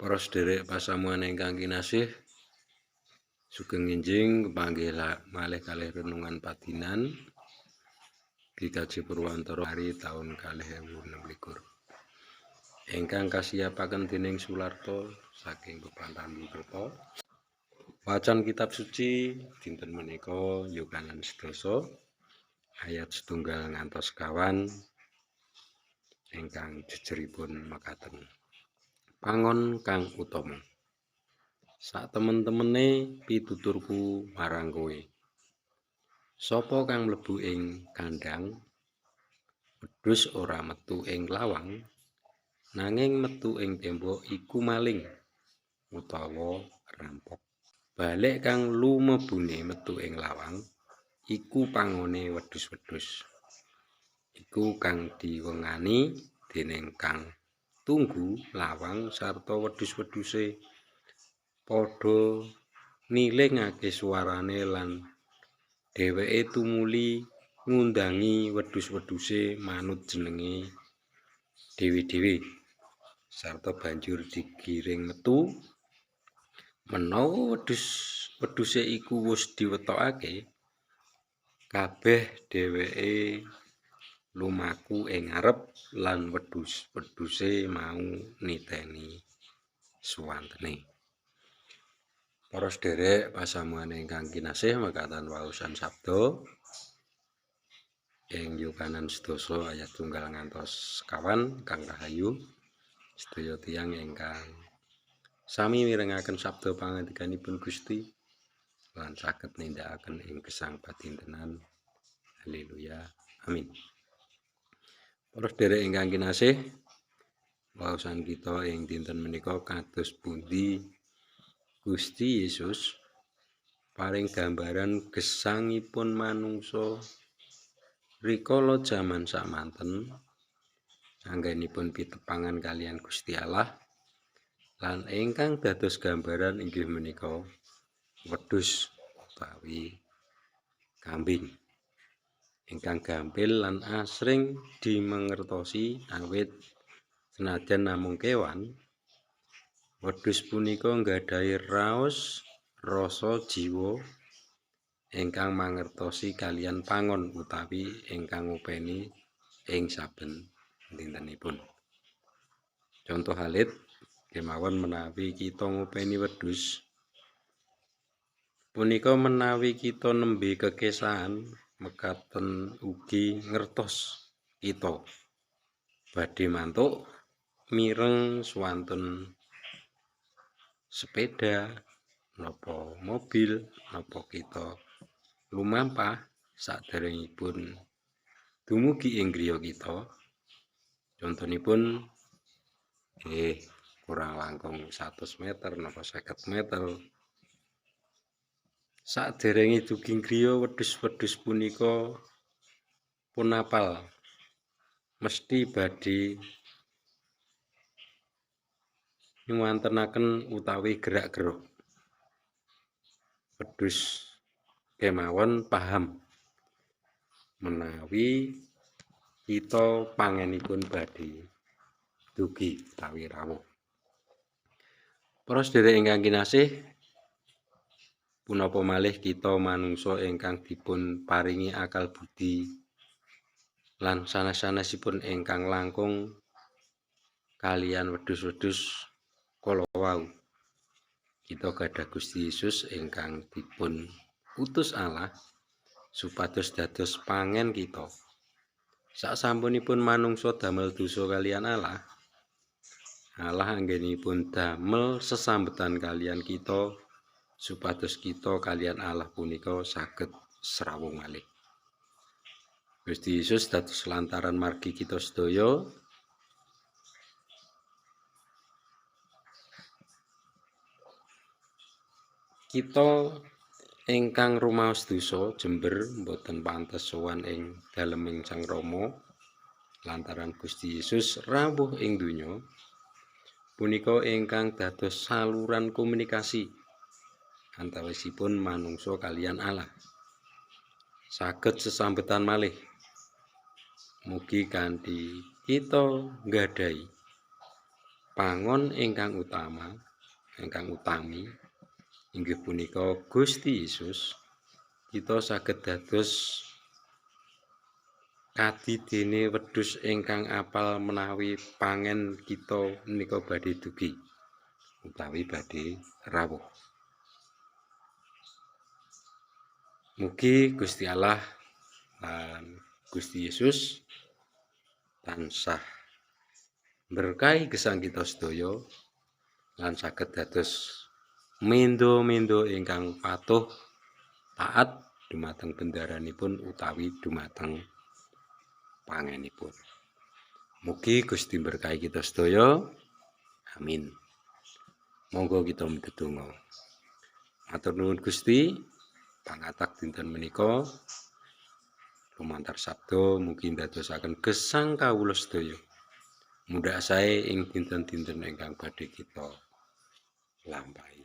Para sedherek pasamuan ingkang kinasih, sugeng enjing kepanggih malih kalih renungan padinan Gitaji Purwantara hari taun 2026. Ingkang kasiyapaken dening Sularto saking Pepantan Bukerto. Wacan kitab suci dinten menika Yohanes 11 ayat 1 ngantos 50 ingkang jejeripun mekaten. Pangon kang utama. Sak temen-temene pituturku marang kowe. Sapa kang mlebu ing kandhang, wedhus ora metu ing lawang, nanging metu ing tembok iku maling utawa rampok. Balik kang lumebune metu ing lawang, iku pangone wedhus-wedhus. Iku kang diwengani dening kang tunggu lawang sarta wedhus-wedhuse padha nilingake suarane lan dheweke tumuli ngundangi wedhus-wedhuse manut jenenge dhewe-dhewe sarta banjur digiring metu. Menawa wedhus-wedhuse iku wis diwetokake, kabeh dheweke lumaku ing ngarep lan wedhus-wedhuse mau niteni suwantene. Para sedherek pasamuan ingkang kinasih, mekaten waosan sabda ing Yohanes 11 ayat 1 ngantos 50 kang rahayu sedaya tiyang ingkang sami mirengaken sabda pangandikanipun Gusti lan saged nindakaken ing gesang padintenan. Haleluya. Amin. Para sedherek ingkang kinasih, waosan kita ing dinten menika kados pundi Gusti Yesus paring gambaran gesangipun manungsa rikala jaman samanten anggenipun pitepangan kalian Gusti Allah lan ingkang dados gambaran inggih menika wedhus utawi kambing ingkang gampil lan asring dimangertosi awit senajan namung kewan, wedhus punika nggadhahi raos rasa jiwa ingkang mangertosi kaliyan pangon utawi ingkang ngopeni ing saben dintenipun. Contoh halit kemawon menawi kita ngopeni wedhus punika menawi kita nembe kekesahan mekaten ugi ngertos kita badhe mantuk mireng swanten sepeda napa mobil napa kita lumampah saderengipun dumugi ing griya kita. Contonipun kurang langkung 100 meter napa 50 meter saderenge dugi griya wedhus-wedhus punika pun apal mesti badhe nyuwantenaken utawi gerak-gerok. Wedhus kemawon paham menawi kita pangenipun badhe dugi utawi rawuh. Para sedherek ingkang kinasih, punapa malih kita manungsa ingkang dipun paringi akal budi lan sanes-sanesipun ingkang langkung kaliyan wedhus-wedhus kala wau. Kita gadah Gusti Yesus ingkang dipun utus Allah supados dados pangen kita. Sasampunipun manungsa damel dosa kaliyan Allah, Allah anggenipun damel sesambetan kaliyan kita supados kita kaliyan Allah punika saged srawung malih. Gusti Yesus dados lantaran margi kita sedaya kita ingkang rumaos dosa jember boten pantes sowan ing daleming Sang Rama lantaran Gusti Yesus rawuh ing donya punika ingkang dados saluran komunikasi antawisipun manungsa kaliyan Allah. Saged sesambetan malih. Mugi kanthi kita nggadahi pangon ingkang utami inggih punika Gusti Yesus, kita saged dados kadidene wedhus ingkang apal menawi pangen kita menika badhe dugi utawi badhe rawuh. Mugi Gusti Allah lan Gusti Yesus tansah berkahi gesang kita sedaya lan saged dados mendo-mendo ingkang patuh taat dumateng bendaranipun utawi dumateng pangenipun. Mugi Gusti berkahi kita sedaya. Amin. Monggo kita ndedonga. Matur nuwun Gusti, pangatak dinten menika lumantar sabda mugi ndadosaken gesang kawula sedaya. Mundhak sae ing dinten-dinten ingkang badhe kita lampahi.